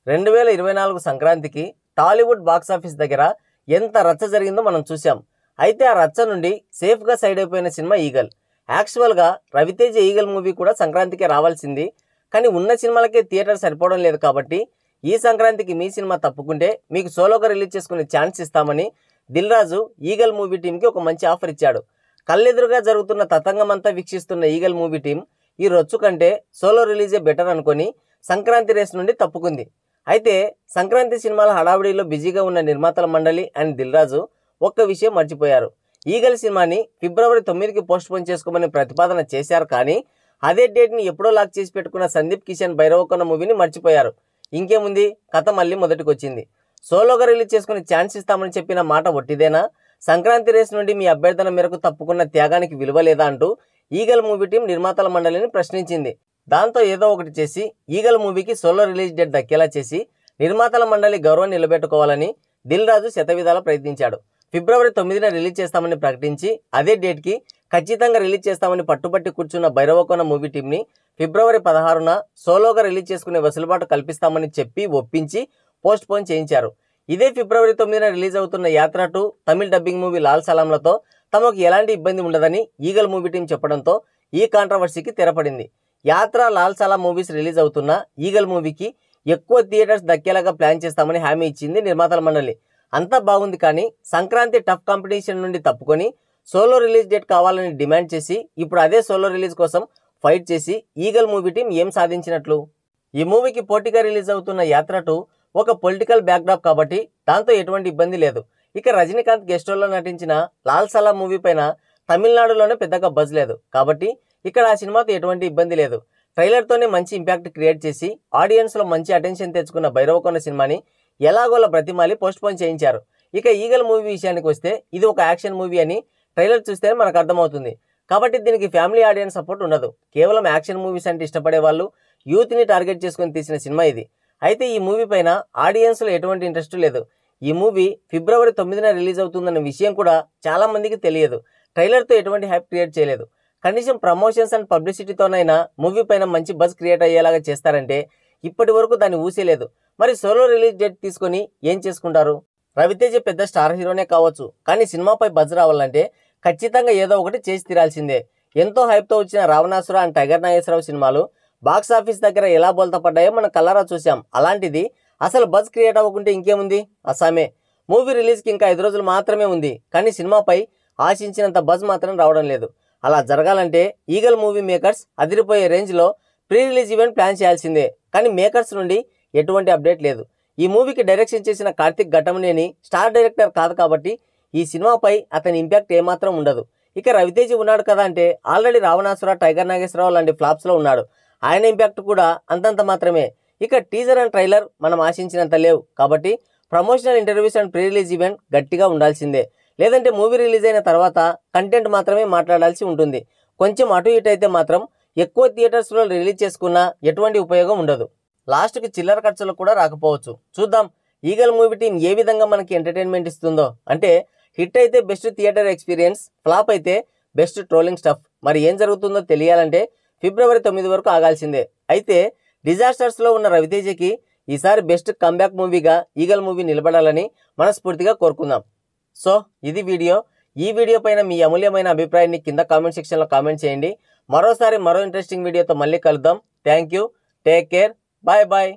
2024 సంక్రాంతికి టాలీవుడ్ బాక్సాఫీస్ దగ్గర ఎంత రచ్చ జరిగిందో మనం చూసాం. అయితే ఆ రచ్చ నుండి సేఫ్గా సైడ్ అయిపోయిన సినిమా ఈగల్. యాక్చువల్గా రవితేజ ఈగల్ మూవీ కూడా సంక్రాంతికి రావాల్సింది. కానీ ఉన్న సినిమాలకే థియేటర్ సరిపోవడం లేదు కాబట్టి ఈ సంక్రాంతికి మీ సినిమా తప్పుకుంటే మీకు సోలోగా రిలీజ్ చేసుకునే ఛాన్స్ ఇస్తామని దిల్ రాజు ఈగల్ మూవీ టీంకి ఒక మంచి ఆఫర్ ఇచ్చాడు. కళ్ళెదురుగా జరుగుతున్న తతంగమంతా వీక్షిస్తున్న ఈగల్ మూవీ టీం ఈ రొచ్చు కంటే సోలో రిలీజే బెటర్ అనుకొని సంక్రాంతి రేస్ నుండి తప్పుకుంది. అయితే సంక్రాంతి సినిమాల హడావిడిలో బిజీగా ఉన్న నిర్మాతల మండలి అండ్ దిల్ రాజు ఒక్క విషయం మర్చిపోయారు. ఈగల్ సినిమాని ఫిబ్రవరి 9కి పోస్ట్పోన్ చేసుకోమని ప్రతిపాదన చేశారు. కానీ అదే డేట్ని ఎప్పుడో లాక్ చేసి పెట్టుకున్న సందీప్ కిషన్ భైరవకొండ మూవీని మర్చిపోయారు. ఇంకేముంది, కథ మళ్ళీ మొదటికి వచ్చింది. సోలోగా రిలీజ్ చేసుకుని ఛాన్స్ ఇస్తామని చెప్పిన మాట ఒట్టిదేనా? సంక్రాంతి రేస్ నుండి మీ అభ్యర్థన మేరకు తప్పుకున్న త్యాగానికి విలువ లేదా అంటూ ఈగల్ మూవీ టీం నిర్మాతల మండలిని ప్రశ్నించింది. దాంతో ఏదో ఒకటి చేసి ఈగల్ మూవీకి సోలో రిలీజ్ డేట్ దక్కేలా చేసి నిర్మాతల మండలి గౌరవం నిలబెట్టుకోవాలని దిల్ రాజు శతవిధాలా ప్రయత్నించాడు. ఫిబ్రవరి 9న రిలీజ్ చేస్తామని ప్రకటించి అదే డేట్కి ఖచ్చితంగా రిలీజ్ చేస్తామని పట్టుబట్టి కూర్చున్న భైరవకొండ మూవీ టీంని ఫిబ్రవరి 16న సోలోగా రిలీజ్ చేసుకునే వెసులుబాటు కల్పిస్తామని చెప్పి ఒప్పించి పోస్ట్ పోన్ చేయించారు. ఇదే ఫిబ్రవరి 9న రిలీజ్ అవుతున్న యాత్ర 2 తమిళ్ డబ్బింగ్ మూవీ లాల్ సలాంలతో తమకు ఎలాంటి ఇబ్బంది ఉండదని ఈగల్ మూవీ టీం చెప్పడంతో ఈ కాంట్రవర్సీకి తెరపడింది. యాత్ర, లాల్ సలాం మూవీస్ రిలీజ్ అవుతున్న ఈగల్ మూవీకి ఎక్కువ థియేటర్స్ దక్కేలాగా ప్లాన్ చేస్తామని హామీ ఇచ్చింది నిర్మాతల మండలి. అంతా బాగుంది, కానీ సంక్రాంతి టఫ్ కాంపిటీషన్ నుండి తప్పుకొని సోలో రిలీజ్ డేట్ కావాలని డిమాండ్ చేసి ఇప్పుడు అదే సోలో రిలీజ్ కోసం ఫైట్ చేసి ఈగల్ మూవీ టీం ఏం సాధించినట్లు? ఈ మూవీకి పోటీగా రిలీజ్ అవుతున్న యాత్ర 2 ఒక పొలిటికల్ బ్యాక్డ్రాప్ కాబట్టి దాంతో ఎటువంటి ఇబ్బంది లేదు. ఇక రజనీకాంత్ గెస్ట్ రోల్లో నటించిన లాల్ సలాం మూవీ పైన తమిళనాడులోనే పెద్దగా బజ్ లేదు కాబట్టి ఇక్కడ ఆ సినిమాతో ఎటువంటి ఇబ్బంది లేదు. ట్రైలర్తోనే మంచి ఇంపాక్ట్ క్రియేట్ చేసి ఆడియన్స్లో మంచి అటెన్షన్ తెచ్చుకున్న భైరవకొండ సినిమాని ఎలాగోలా బ్రతిమాలి పోస్ట్పోన్ చేయించారు. ఇక ఈగల్ మూవీ విషయానికి వస్తే ఇది ఒక యాక్షన్ మూవీ అని ట్రైలర్ చూస్తే మనకు అర్థమవుతుంది. కాబట్టి దీనికి ఫ్యామిలీ ఆడియన్స్ సపోర్ట్ ఉండదు. కేవలం యాక్షన్ మూవీస్ అంటే ఇష్టపడే వాళ్ళు, యూత్ని టార్గెట్ చేసుకుని తీసిన సినిమా ఇది. అయితే ఈ మూవీ పైన ఆడియన్స్లో ఎటువంటి ఇంట్రెస్ట్ లేదు. ఈ మూవీ ఫిబ్రవరి 9న రిలీజ్ అవుతుందన్న విషయం కూడా చాలా మందికి తెలియదు. ట్రైలర్తో ఎటువంటి హైప్ క్రియేట్ చేయలేదు. కనీసం ప్రమోషన్స్ అండ్ పబ్లిసిటీతోనైనా మూవీ పైన మంచి బజ్ క్రియేట్ అయ్యేలాగా చేస్తారంటే ఇప్పటి వరకు దాన్ని ఊసేలేదు. మరి సోలో రిలీజ్ డేట్ తీసుకొని ఏం చేసుకుంటారు? రవితేజ పెద్ద స్టార్ హీరోనే కావచ్చు, కానీ సినిమాపై బజ్ రావాలంటే ఖచ్చితంగా ఏదో ఒకటి చేసి తీరాల్సిందే. ఎంతో హైప్తో వచ్చిన రావణాసుర అండ్ టైగర్ నాగేశ్వరరావు సినిమాలు బాక్సాఫీస్ దగ్గర ఎలా బోల్తా పడ్డాయో మనం కళ్ళారా చూసాం. అలాంటిది అసలు బజ్ క్రియేట్ అవ్వకుంటే ఇంకేముంది, అసామే. మూవీ రిలీజ్కి ఇంకా 5 రోజులు మాత్రమే ఉంది, కానీ సినిమాపై ఆశించినంత బజ్ మాత్రం రావడం లేదు. అలా జరగాలంటే ఈగల్ మూవీ మేకర్స్ అదిరిపోయే రేంజ్లో ప్రీ రిలీజ్ ఈవెంట్ ప్లాన్ చేయాల్సిందే. కానీ మేకర్స్ నుండి ఎటువంటి అప్డేట్ లేదు. ఈ మూవీకి డైరెక్షన్ చేసిన కార్తిక్ ఘట్టమనేని స్టార్ డైరెక్టర్ కాదు కాబట్టి ఈ సినిమాపై అతని ఇంపాక్ట్ ఏమాత్రం ఉండదు. ఇక రవితేజ ఉన్నాడు కదా అంటే ఆల్రెడీ రావణాసుర, టైగర్ నాగేశ్వరరావు లాంటి ఫ్లాప్స్లో ఉన్నాడు. ఆయన ఇంపాక్ట్ కూడా అంతంత మాత్రమే. ఇక టీజర్ అండ్ ట్రైలర్ మనం ఆశించినంత లేవు కాబట్టి promotional interviews and pre release event గట్టిగా ఉండాల్సిందే. లేదంటే మూవీ రిలీజ్ అయిన తర్వాత కంటెంట్ మాత్రమే మాట్లాడాల్సి ఉంటుంది. కొంచెం అటు ఇటు అయితే మాత్రం ఎక్కువ థియేటర్స్లో రిలీజ్ చేసుకున్నా ఎటువంటి ఉపయోగం ఉండదు. లాస్ట్కి చిల్లర ఖర్చులు కూడా రాకపోవచ్చు. చూద్దాం ఈగల్ మూవీ టీం ఏ విధంగా మనకి ఎంటర్టైన్మెంట్ ఇస్తుందో. అంటే హిట్ అయితే బెస్ట్ థియేటర్ ఎక్స్పీరియన్స్, ఫ్లాప్ అయితే బెస్ట్ ట్రోలింగ్ స్టఫ్. మరి ఏం జరుగుతుందో తెలియాలంటే ఫిబ్రవరి 9 వరకు ఆగాల్సిందే. అయితే డిజాస్టర్స్లో ఉన్న రవితేజకి ఈసారి బెస్ట్ కంబ్యాక్ మూవీగా ఈగల్ మూవీ నిలబడాలని మనస్ఫూర్తిగా కోరుకుందాం. సో ఇది వీడియో. ఈ వీడియో పైన మీ అమూల్యమైన అభిప్రాయాన్ని కింద కామెంట్ సెక్షన్లో కామెంట్ చేయండి. మరోసారి మరో ఇంట్రెస్టింగ్ వీడియోతో మళ్ళీ కలుద్దాం. Thank you, take care, bye bye.